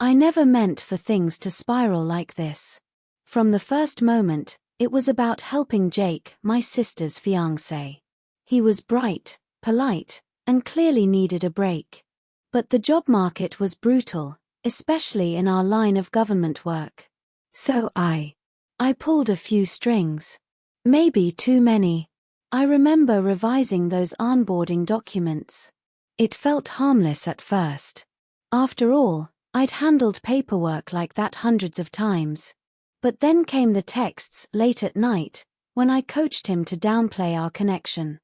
I never meant for things to spiral like this. From the first moment, it was about helping Jake, my sister's fiancé. He was bright, polite, and clearly needed a break. But the job market was brutal, especially in our line of government work. So I pulled a few strings. Maybe too many. I remember revising those onboarding documents. It felt harmless at first. After all, I'd handled paperwork like that hundreds of times. But then came the texts late at night, when I coached him to downplay our connection.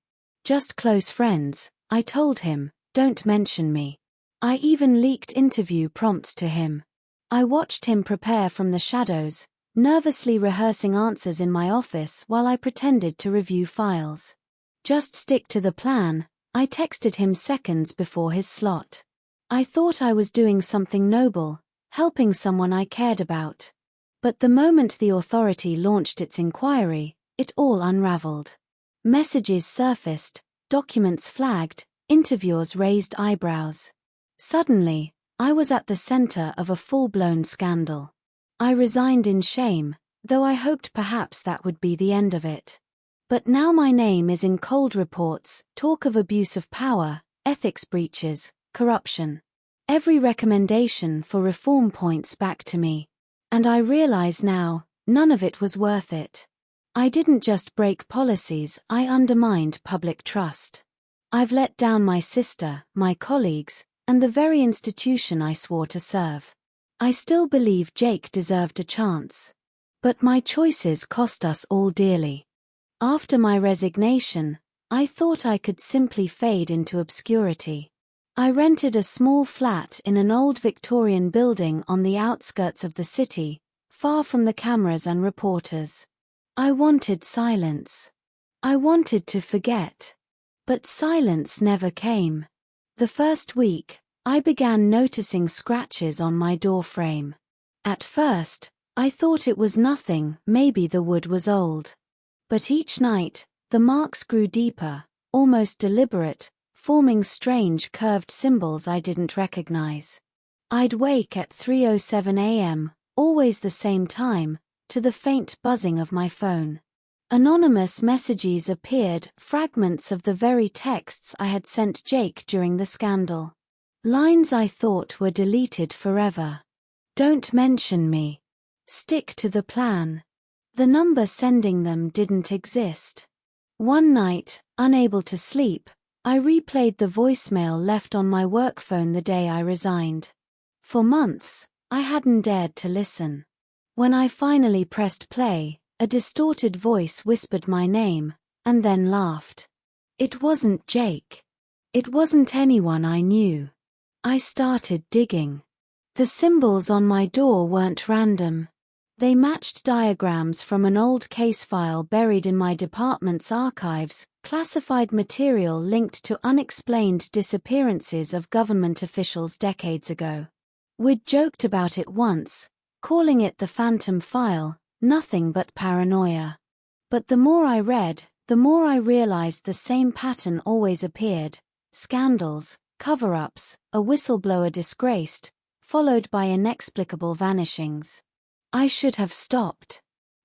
Just close friends, I told him, don't mention me. I even leaked interview prompts to him. I watched him prepare from the shadows, nervously rehearsing answers in my office while I pretended to review files. Just stick to the plan, I texted him seconds before his slot. I thought I was doing something noble, helping someone I cared about. But the moment the authority launched its inquiry, it all unraveled. Messages surfaced, documents flagged, interviewers raised eyebrows. Suddenly, I was at the center of a full-blown scandal. I resigned in shame, though I hoped perhaps that would be the end of it. But now my name is in cold reports, talk of abuse of power, ethics breaches, corruption. Every recommendation for reform points back to me. And I realize now, none of it was worth it. I didn't just break policies, I undermined public trust. I've let down my sister, my colleagues, and the very institution I swore to serve. I still believe Jake deserved a chance. But my choices cost us all dearly. After my resignation, I thought I could simply fade into obscurity. I rented a small flat in an old Victorian building on the outskirts of the city, far from the cameras and reporters. I wanted silence. I wanted to forget. But silence never came. The first week, I began noticing scratches on my door frame. At first, I thought it was nothing, maybe the wood was old. But each night, the marks grew deeper, almost deliberate, forming strange curved symbols I didn't recognize. I'd wake at 3:07 a.m., always the same time, to the faint buzzing of my phone. Anonymous messages appeared, fragments of the very texts I had sent Jake during the scandal. Lines I thought were deleted forever. Don't mention me. Stick to the plan. The number sending them didn't exist. One night, unable to sleep, I replayed the voicemail left on my work phone the day I resigned. For months, I hadn't dared to listen. When I finally pressed play, a distorted voice whispered my name, and then laughed. It wasn't Jake. It wasn't anyone I knew. I started digging. The symbols on my door weren't random. They matched diagrams from an old case file buried in my department's archives, classified material linked to unexplained disappearances of government officials decades ago. We'd joked about it once, calling it the phantom file, nothing but paranoia. But the more I read, the more I realized the same pattern always appeared: scandals, cover-ups, a whistleblower disgraced, followed by inexplicable vanishings. I should have stopped.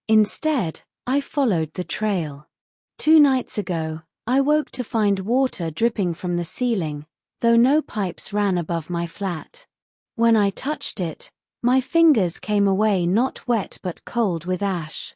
Instead, I followed the trail. 2 nights ago, I woke to find water dripping from the ceiling, though no pipes ran above my flat. When I touched it, my fingers came away not wet but cold with ash.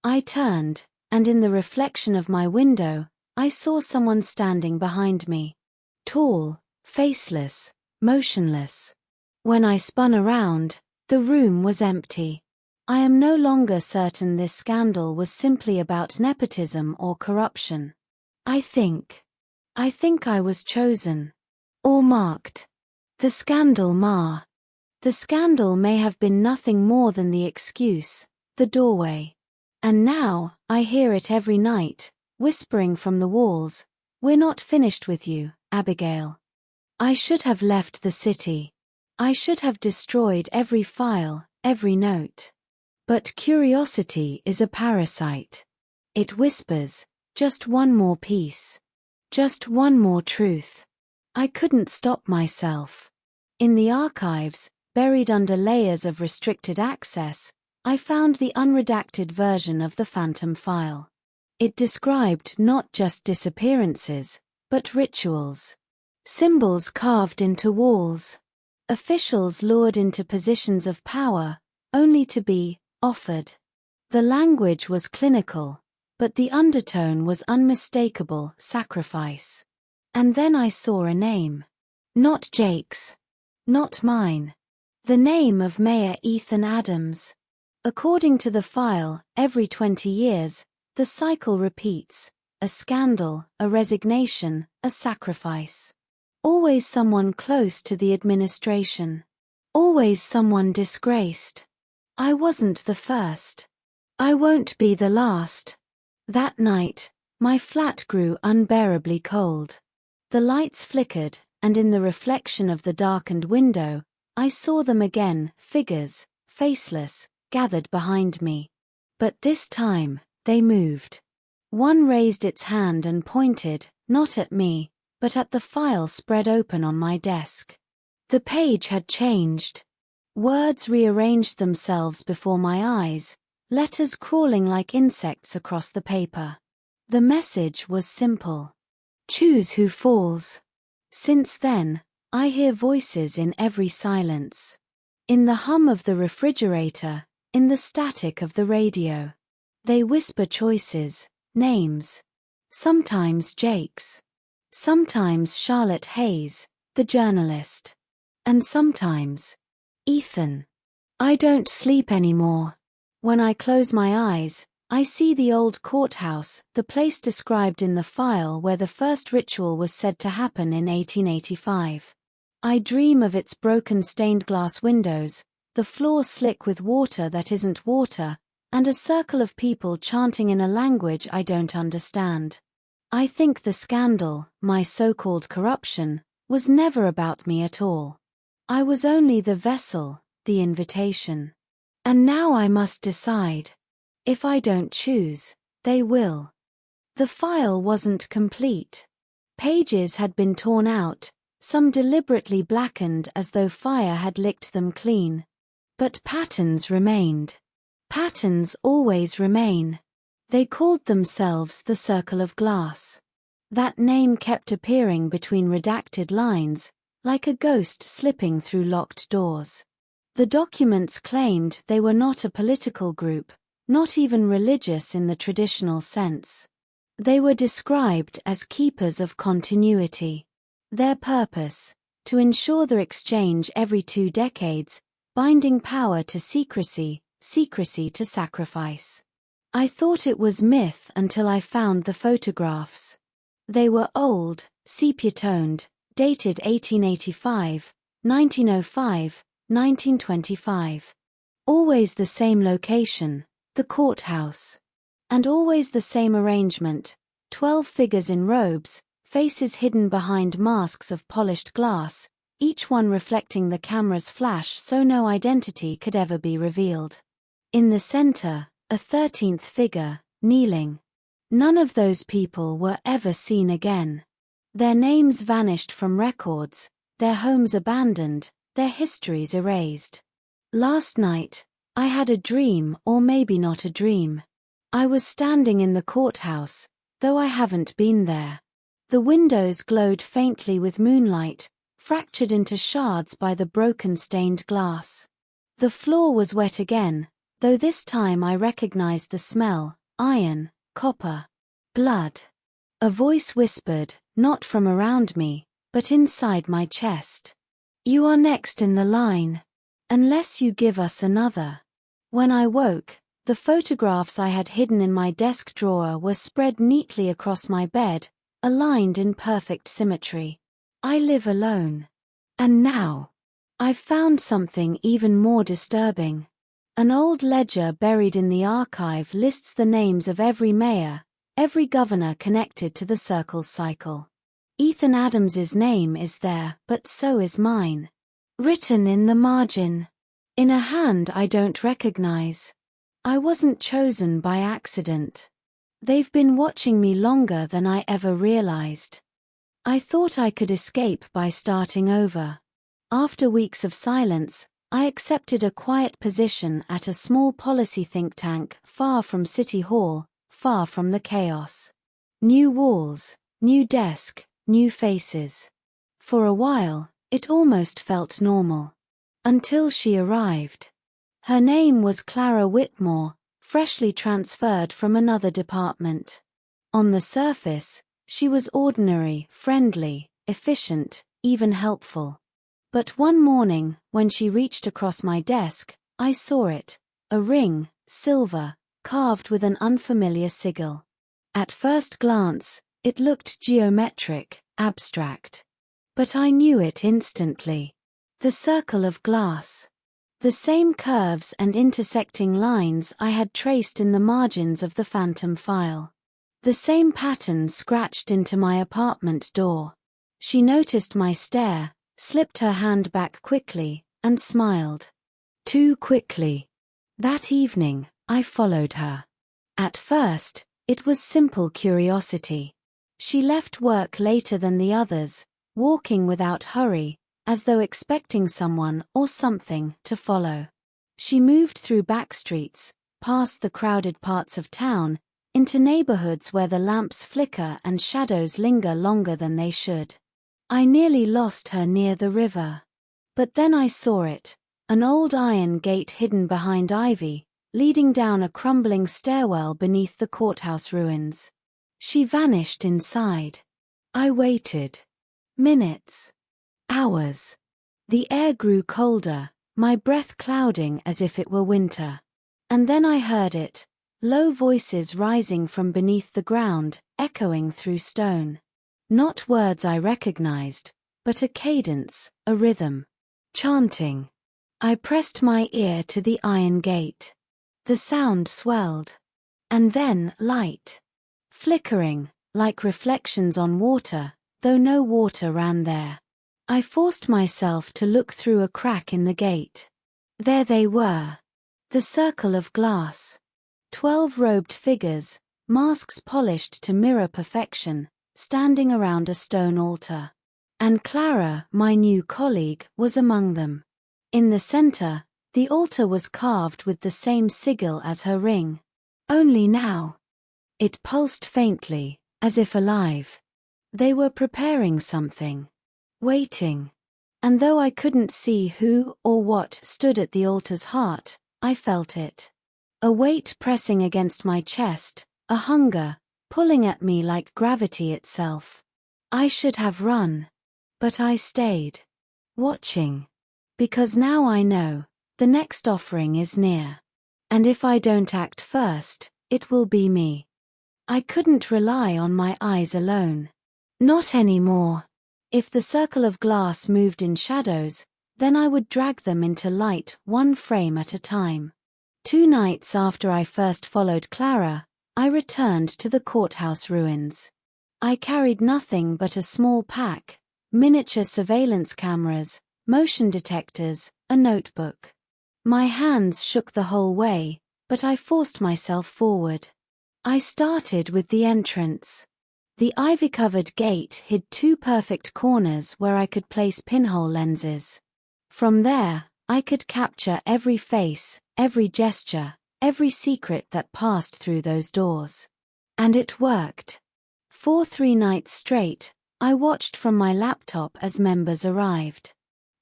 I turned, and in the reflection of my window, I saw someone standing behind me. Tall, faceless, motionless. When I spun around, the room was empty. I am no longer certain this scandal was simply about nepotism or corruption. I think I was chosen. Or marked. The scandal mar. The scandal may have been nothing more than the excuse, the doorway. And now, I hear it every night, whispering from the walls, "We're not finished with you, Abigail." I should have left the city. I should have destroyed every file, every note. But curiosity is a parasite. It whispers, just one more piece. Just one more truth. I couldn't stop myself. In the archives, buried under layers of restricted access, I found the unredacted version of the Phantom file. It described not just disappearances, but rituals. Symbols carved into walls. Officials lured into positions of power, only to be offered. The language was clinical, but the undertone was unmistakable: sacrifice. And then I saw a name. Not Jake's. Not mine. The name of Mayor Ethan Adams. According to the file, every 20 years, the cycle repeats: a scandal, a resignation, a sacrifice. Always someone close to the administration. Always someone disgraced. I wasn't the first. I won't be the last. That night, my flat grew unbearably cold. The lights flickered, and in the reflection of the darkened window, I saw them again, figures, faceless, gathered behind me. But this time, they moved. One raised its hand and pointed, not at me, but at the file spread open on my desk. The page had changed. Words rearranged themselves before my eyes, letters crawling like insects across the paper. The message was simple. Choose who falls. Since then, I hear voices in every silence. In the hum of the refrigerator, in the static of the radio. They whisper choices, names. Sometimes Jake's. Sometimes Charlotte Hayes, the journalist. And sometimes Ethan. I don't sleep anymore. When I close my eyes, I see the old courthouse, the place described in the file where the first ritual was said to happen in 1885. I dream of its broken stained glass windows, the floor slick with water that isn't water, and a circle of people chanting in a language I don't understand. I think the scandal, my so-called corruption, was never about me at all. I was only the vessel, the invitation. And now I must decide. If I don't choose, they will. The file wasn't complete. Pages had been torn out, some deliberately blackened as though fire had licked them clean. But patterns remained. Patterns always remain. They called themselves the Circle of Glass. That name kept appearing between redacted lines, like a ghost slipping through locked doors. The documents claimed they were not a political group, not even religious in the traditional sense. They were described as keepers of continuity. Their purpose, to ensure the exchange every 2 decades, binding power to secrecy, secrecy to sacrifice. I thought it was myth until I found the photographs. They were old, sepia-toned, dated 1885, 1905, 1925. Always the same location, the courthouse. And always the same arrangement, 12 figures in robes, faces hidden behind masks of polished glass, each one reflecting the camera's flash so no identity could ever be revealed. In the center, a 13th figure, kneeling. None of those people were ever seen again. Their names vanished from records, their homes abandoned, their histories erased. Last night, I had a dream, or maybe not a dream. I was standing in the courthouse, though I haven't been there. The windows glowed faintly with moonlight, fractured into shards by the broken stained glass. The floor was wet again, though this time I recognized the smell: iron, copper, blood. A voice whispered, not from around me, but inside my chest. You are next in the line. Unless you give us another. When I woke, the photographs I had hidden in my desk drawer were spread neatly across my bed, aligned in perfect symmetry. I live alone. And now, I've found something even more disturbing. An old ledger buried in the archive lists the names of every mayor, every governor connected to the Circle's cycle. Ethan Adams's name is there, but so is mine. Written in the margin. In a hand I don't recognize. I wasn't chosen by accident. They've been watching me longer than I ever realized. I thought I could escape by starting over. After weeks of silence, I accepted a quiet position at a small policy think tank far from City Hall, far from the chaos. New walls, new desk, new faces. For a while, it almost felt normal. Until she arrived. Her name was Clara Whitmore, freshly transferred from another department. On the surface, she was ordinary, friendly, efficient, even helpful. But one morning, when she reached across my desk, I saw it, a ring, silver, carved with an unfamiliar sigil. At first glance, it looked geometric, abstract. But I knew it instantly. The circle of glass. The same curves and intersecting lines I had traced in the margins of the phantom file. The same pattern scratched into my apartment door. She noticed my stare, slipped her hand back quickly, and smiled. Too quickly. That evening, I followed her. At first, it was simple curiosity. She left work later than the others, walking without hurry, as though expecting someone or something to follow. She moved through back streets, past the crowded parts of town, into neighborhoods where the lamps flicker and shadows linger longer than they should. I nearly lost her near the river. But then I saw it, an old iron gate hidden behind ivy, leading down a crumbling stairwell beneath the courthouse ruins. She vanished inside. I waited. Minutes. Hours. The air grew colder, my breath clouding as if it were winter. And then I heard it, low voices rising from beneath the ground, echoing through stone. Not words I recognized, but a cadence, a rhythm. Chanting. I pressed my ear to the iron gate. The sound swelled. And then light. Flickering, like reflections on water, though no water ran there. I forced myself to look through a crack in the gate. There they were. The circle of glass. 12 robed figures, masks polished to mirror perfection, standing around a stone altar. And Clara, my new colleague, was among them. In the center, the altar was carved with the same sigil as her ring. Only now. It pulsed faintly, as if alive. They were preparing something. Waiting. And though I couldn't see who or what stood at the altar's heart, I felt it. A weight pressing against my chest, a hunger, pulling at me like gravity itself. I should have run. But I stayed. Watching. Because now I know, the next offering is near. And if I don't act first, it will be me. I couldn't rely on my eyes alone. Not anymore. If the circle of glass moved in shadows, then I would drag them into light one frame at a time. 2 nights after I first followed Clara, I returned to the courthouse ruins. I carried nothing but a small pack, miniature surveillance cameras, motion detectors, a notebook. My hands shook the whole way, but I forced myself forward. I started with the entrance. The ivy-covered gate hid 2 perfect corners where I could place pinhole lenses. From there, I could capture every face, every gesture, every secret that passed through those doors. And it worked. For 3 nights straight, I watched from my laptop as members arrived.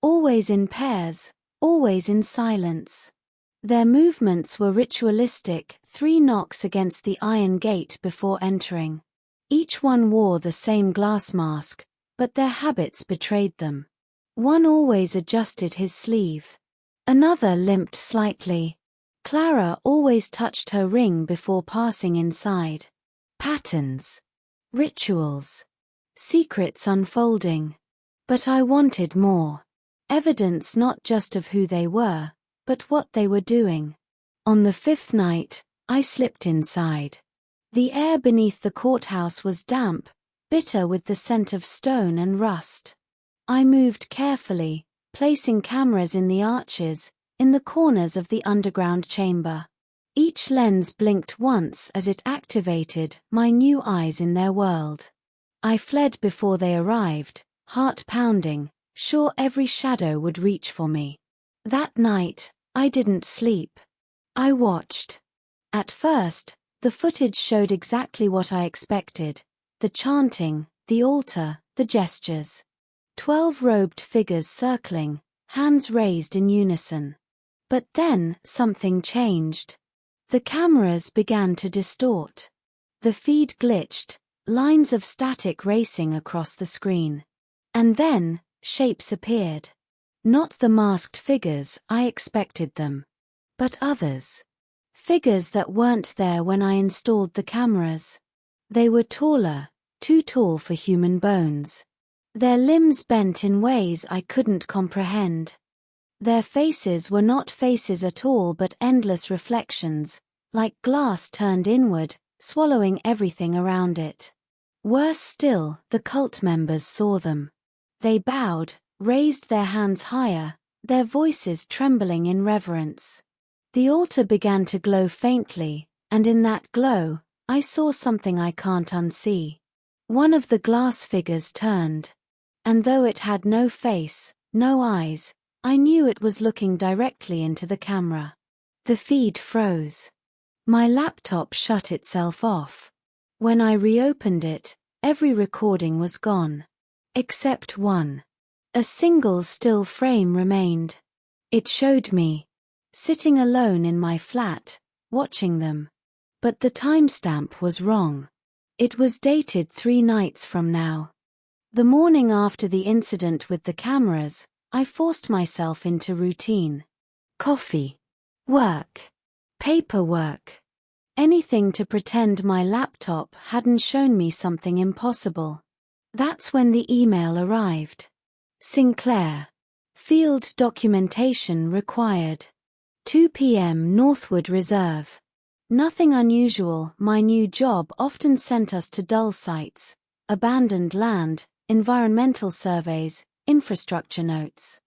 Always in pairs, always in silence. Their movements were ritualistic, 3 knocks against the iron gate before entering. Each one wore the same glass mask, but their habits betrayed them. One always adjusted his sleeve. Another limped slightly. Clara always touched her ring before passing inside. Patterns. Rituals. Secrets unfolding. But I wanted more. Evidence not just of who they were, but what they were doing. On the 5th night, I slipped inside. The air beneath the courthouse was damp, bitter with the scent of stone and rust. I moved carefully, placing cameras in the arches, in the corners of the underground chamber. Each lens blinked once as it activated my new eyes in their world. I fled before they arrived, heart pounding, sure every shadow would reach for me. That night, I didn't sleep. I watched. At first, the footage showed exactly what I expected: the chanting, the altar, the gestures. 12 robed figures circling, hands raised in unison. But then, something changed. The cameras began to distort. The feed glitched, lines of static racing across the screen. And then, shapes appeared. Not the masked figures I expected them. But others. Figures that weren't there when I installed the cameras. They were taller, too tall for human bones. Their limbs bent in ways I couldn't comprehend. Their faces were not faces at all but endless reflections, like glass turned inward, swallowing everything around it. Worse still, the cult members saw them. They bowed, raised their hands higher, their voices trembling in reverence. The altar began to glow faintly, and in that glow, I saw something I can't unsee. One of the glass figures turned. And though it had no face, no eyes, I knew it was looking directly into the camera. The feed froze. My laptop shut itself off. When I reopened it, every recording was gone. Except one. A single still frame remained. It showed me, sitting alone in my flat, watching them. But the timestamp was wrong. It was dated 3 nights from now. The morning after the incident with the cameras, I forced myself into routine. Coffee. Work. Paperwork. Anything to pretend my laptop hadn't shown me something impossible. That's when the email arrived. Sinclair. Field documentation required. 2 p.m. Northwood Reserve. Nothing unusual. My new job often sent us to dull sites, abandoned land, environmental surveys, infrastructure notes.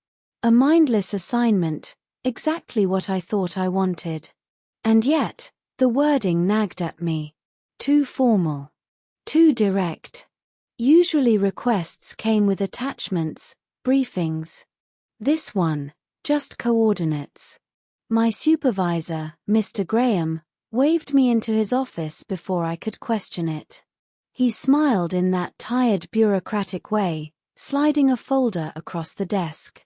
A mindless assignment, exactly what I thought I wanted. And yet, the wording nagged at me. Too formal. Too direct. Usually requests came with attachments, briefings. This one, just coordinates. My supervisor, Mr. Graham, waved me into his office before I could question it. He smiled in that tired bureaucratic way, sliding a folder across the desk.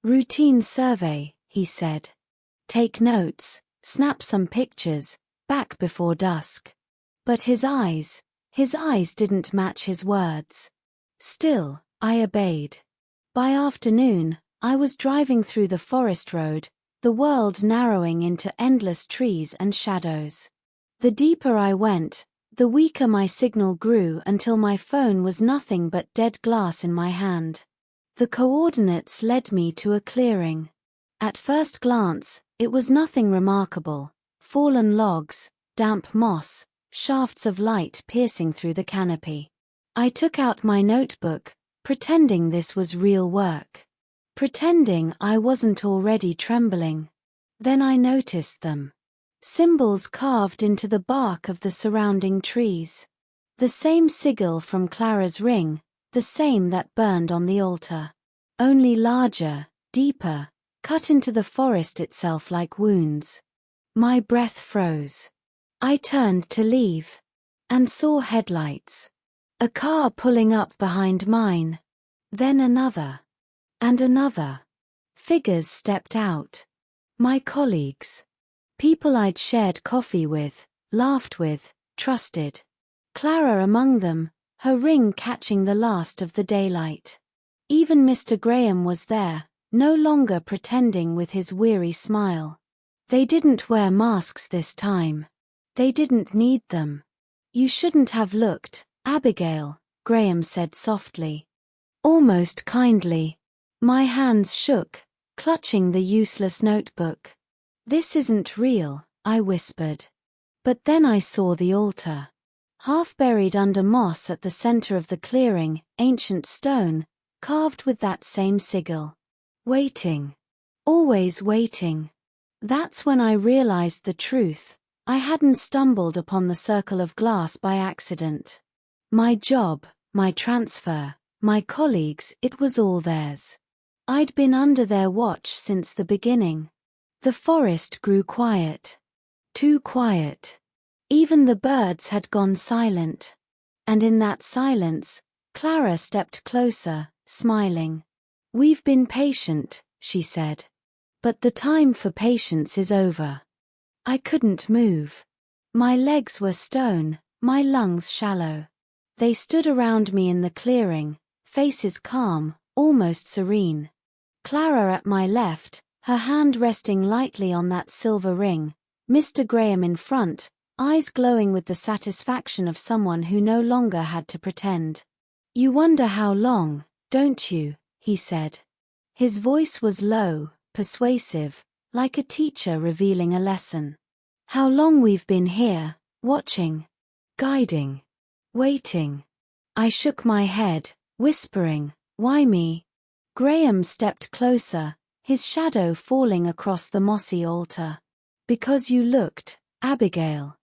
Routine survey, he said. Take notes, snap some pictures, back before dusk. But his eyes didn't match his words. Still, I obeyed. By afternoon, I was driving through the forest road, the world narrowing into endless trees and shadows. The deeper I went, the weaker my signal grew until my phone was nothing but dead glass in my hand. The coordinates led me to a clearing. At first glance, it was nothing remarkable: fallen logs, damp moss, shafts of light piercing through the canopy. I took out my notebook, pretending this was real work. Pretending I wasn't already trembling. Then I noticed them. Symbols carved into the bark of the surrounding trees. The same sigil from Clara's ring, the same that burned on the altar. Only larger, deeper, cut into the forest itself like wounds. My breath froze. I turned to leave. And saw headlights. A car pulling up behind mine. Then another. And another. Figures stepped out. My colleagues. People I'd shared coffee with, laughed with, trusted. Clara among them, her ring catching the last of the daylight. Even Mr. Graham was there, no longer pretending with his weary smile. They didn't wear masks this time. They didn't need them. You shouldn't have looked, Abigail, Graham said softly. Almost kindly. My hands shook, clutching the useless notebook. This isn't real, I whispered. But then I saw the altar. Half buried under moss at the center of the clearing, ancient stone, carved with that same sigil. Waiting. Always waiting. That's when I realized the truth. I hadn't stumbled upon the circle of glass by accident. My job, my transfer, my colleagues, it was all theirs. I'd been under their watch since the beginning. The forest grew quiet. Too quiet. Even the birds had gone silent. And in that silence, Clara stepped closer, smiling. "We've been patient," she said. "But the time for patience is over." I couldn't move. My legs were stone, my lungs shallow. They stood around me in the clearing, faces calm, almost serene. Clara at my left, her hand resting lightly on that silver ring, Mr. Graham in front, eyes glowing with the satisfaction of someone who no longer had to pretend. "You wonder how long, don't you?" he said. His voice was low, persuasive, like a teacher revealing a lesson. "How long we've been here, watching, guiding, waiting." I shook my head, whispering, "Why me?" Graham stepped closer, his shadow falling across the mossy altar. "Because you looked, Abigail.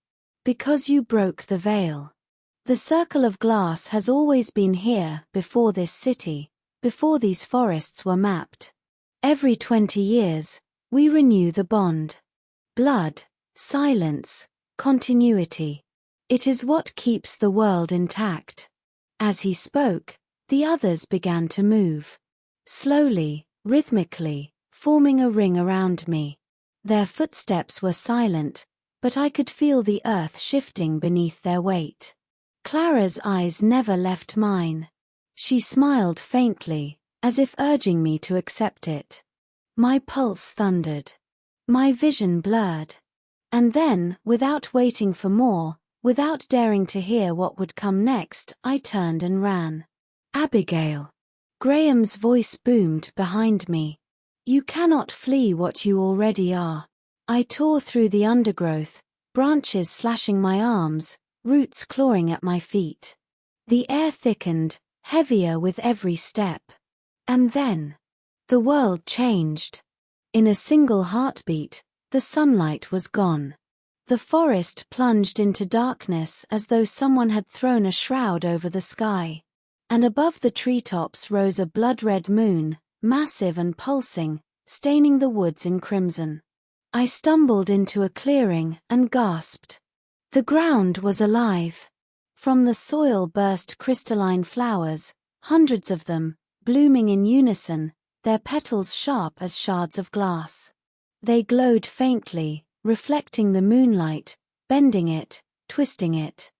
Because you broke the veil. The circle of glass has always been here, before this city, before these forests were mapped. Every 20 years, we renew the bond. Blood, silence, continuity. It is what keeps the world intact." As he spoke, the others began to move. Slowly, rhythmically, forming a ring around me. Their footsteps were silent, but I could feel the earth shifting beneath their weight. Clara's eyes never left mine. She smiled faintly, as if urging me to accept it. My pulse thundered. My vision blurred. And then, without waiting for more, without daring to hear what would come next, I turned and ran. "Abigail." Graham's voice boomed behind me. "You cannot flee what you already are." I tore through the undergrowth, branches slashing my arms, roots clawing at my feet. The air thickened, heavier with every step. And then, the world changed. In a single heartbeat, the sunlight was gone. The forest plunged into darkness as though someone had thrown a shroud over the sky. And above the treetops rose a blood-red moon, massive and pulsing, staining the woods in crimson. I stumbled into a clearing and gasped. The ground was alive. From the soil burst crystalline flowers, hundreds of them, blooming in unison, their petals sharp as shards of glass. They glowed faintly, reflecting the moonlight, bending it, twisting it.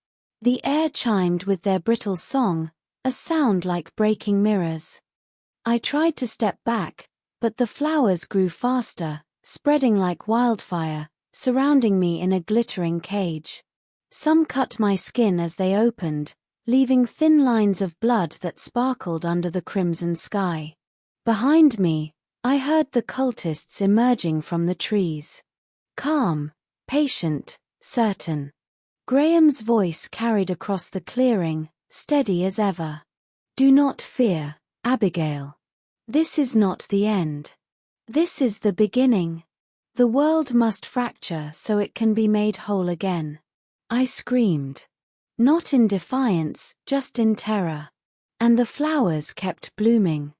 The air chimed with their brittle song, a sound like breaking mirrors. I tried to step back, but the flowers grew faster, spreading like wildfire, surrounding me in a glittering cage. Some cut my skin as they opened, leaving thin lines of blood that sparkled under the crimson sky. Behind me, I heard the cultists emerging from the trees. Calm, patient, certain. Graham's voice carried across the clearing, steady as ever. "Do not fear, Abigail. This is not the end. This is the beginning. The world must fracture so it can be made whole again." I screamed. Not in defiance, just in terror. And the flowers kept blooming.